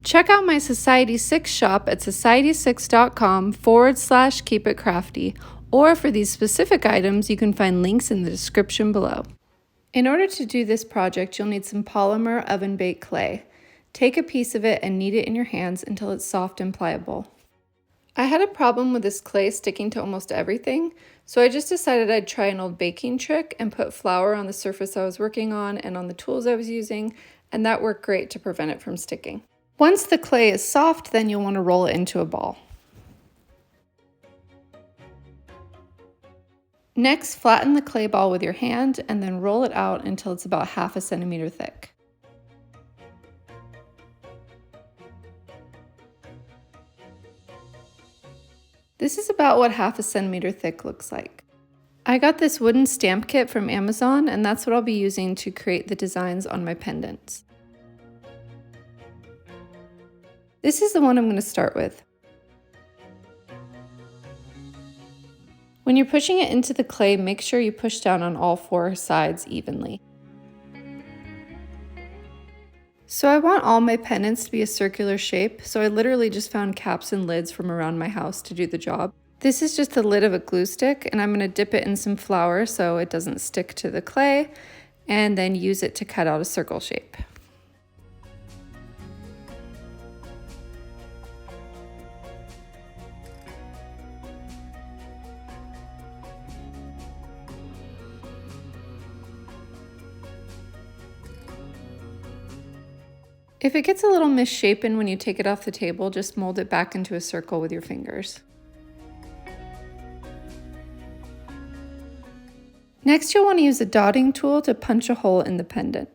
Check out my Society 6 shop at society6.com/keepitcrafty, or for these specific items, you can find links in the description below. In order to do this project, you'll need some polymer oven-baked clay. Take a piece of it and knead it in your hands until it's soft and pliable. I had a problem with this clay sticking to almost everything, so I just decided I'd try an old baking trick and put flour on the surface I was working on and on the tools I was using, and that worked great to prevent it from sticking. Once the clay is soft, then you'll want to roll it into a ball. Next, flatten the clay ball with your hand and then roll it out until it's about 1/2 centimeter thick. This is about what 1/2 centimeter thick looks like. I got this wooden stamp kit from Amazon, and that's what I'll be using to create the designs on my pendants. This is the one I'm going to start with. When you're pushing it into the clay, make sure you push down on all 4 sides evenly. So I want all my pendants to be a circular shape, so I literally just found caps and lids from around my house to do the job. This is just the lid of a glue stick, and I'm going to dip it in some flour so it doesn't stick to the clay, and then use it to cut out a circle shape. If it gets a little misshapen when you take it off the table, just mold it back into a circle with your fingers. Next, you'll want to use a dotting tool to punch a hole in the pendant.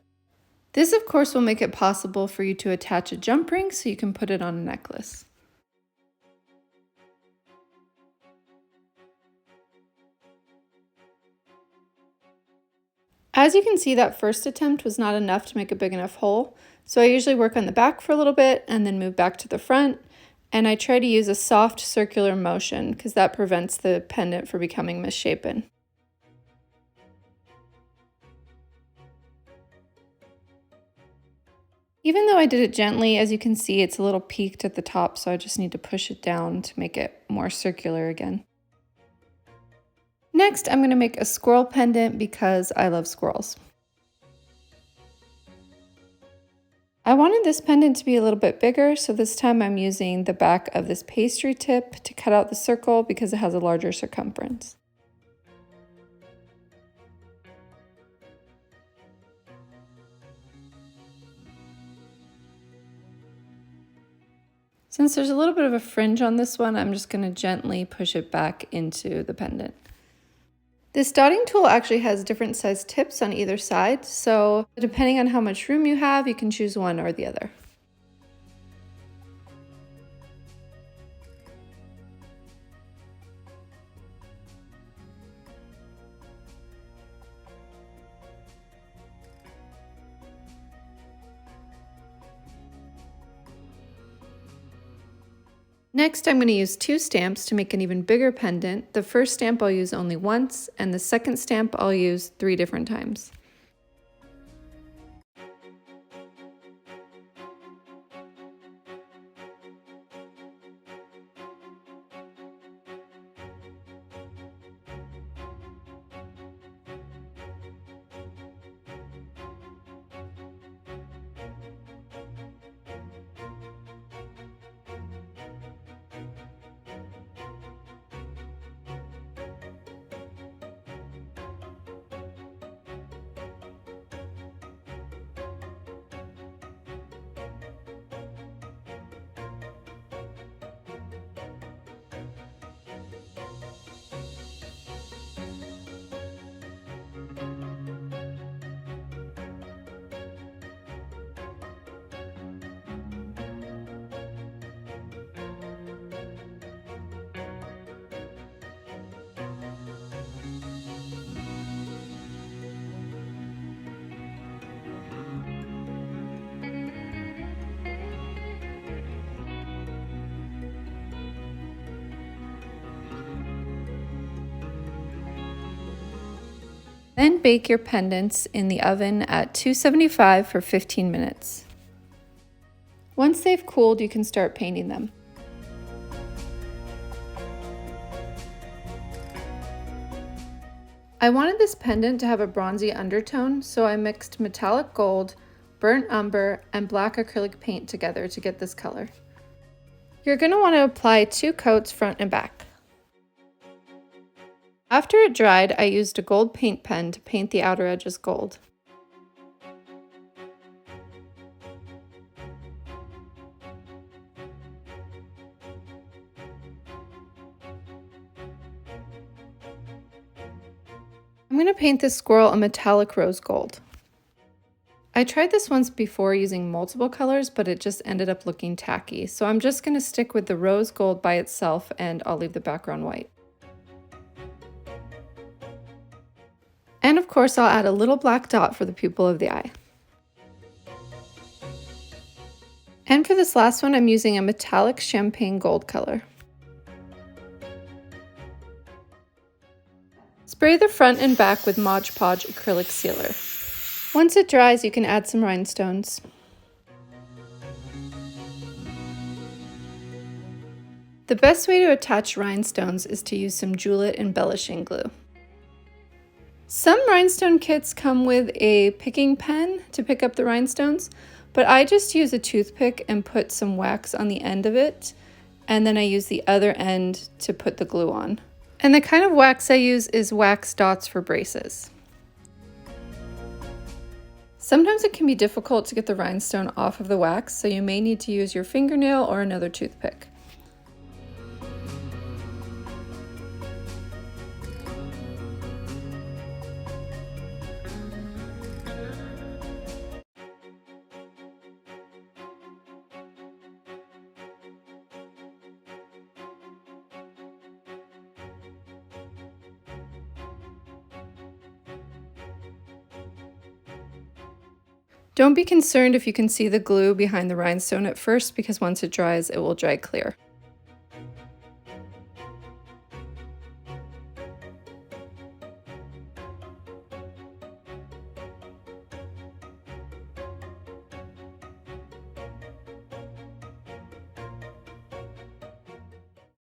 This, of course, will make it possible for you to attach a jump ring so you can put it on a necklace. As you can see, that first attempt was not enough to make a big enough hole, so I usually work on the back for a little bit and then move back to the front, and I try to use a soft circular motion because that prevents the pendant from becoming misshapen. Even though I did it gently, as you can see, it's a little peaked at the top, so I just need to push it down to make it more circular again. Next, I'm going to make a squirrel pendant because I love squirrels. I wanted this pendant to be a little bit bigger, so this time I'm using the back of this pastry tip to cut out the circle because it has a larger circumference. Since there's a little bit of a fringe on this one, I'm just going to gently push it back into the pendant. This dotting tool actually has different size tips on either side, so depending on how much room you have, you can choose one or the other. Next, I'm going to use 2 stamps to make an even bigger pendant. The first stamp I'll use only once, and the second stamp I'll use 3 different times. Then bake your pendants in the oven at 275 for 15 minutes. Once they've cooled, you can start painting them. I wanted this pendant to have a bronzy undertone, so I mixed metallic gold, burnt umber, and black acrylic paint together to get this color. You're going to want to apply 2 coats front and back. After it dried, I used a gold paint pen to paint the outer edges gold. I'm going to paint this squirrel a metallic rose gold. I tried this once before using multiple colors, but it just ended up looking tacky, so I'm just going to stick with the rose gold by itself and I'll leave the background white. And of course, I'll add a little black dot for the pupil of the eye. And for this last one, I'm using a metallic champagne gold color. Spray the front and back with Mod Podge acrylic sealer. Once it dries, you can add some rhinestones. The best way to attach rhinestones is to use some Julep embellishing glue. Some rhinestone kits come with a picking pen to pick up the rhinestones, but I just use a toothpick and put some wax on the end of it, and then I use the other end to put the glue on. And the kind of wax I use is wax dots for braces. Sometimes it can be difficult to get the rhinestone off of the wax, so you may need to use your fingernail or another toothpick. Don't be concerned if you can see the glue behind the rhinestone at first, because once it dries, it will dry clear.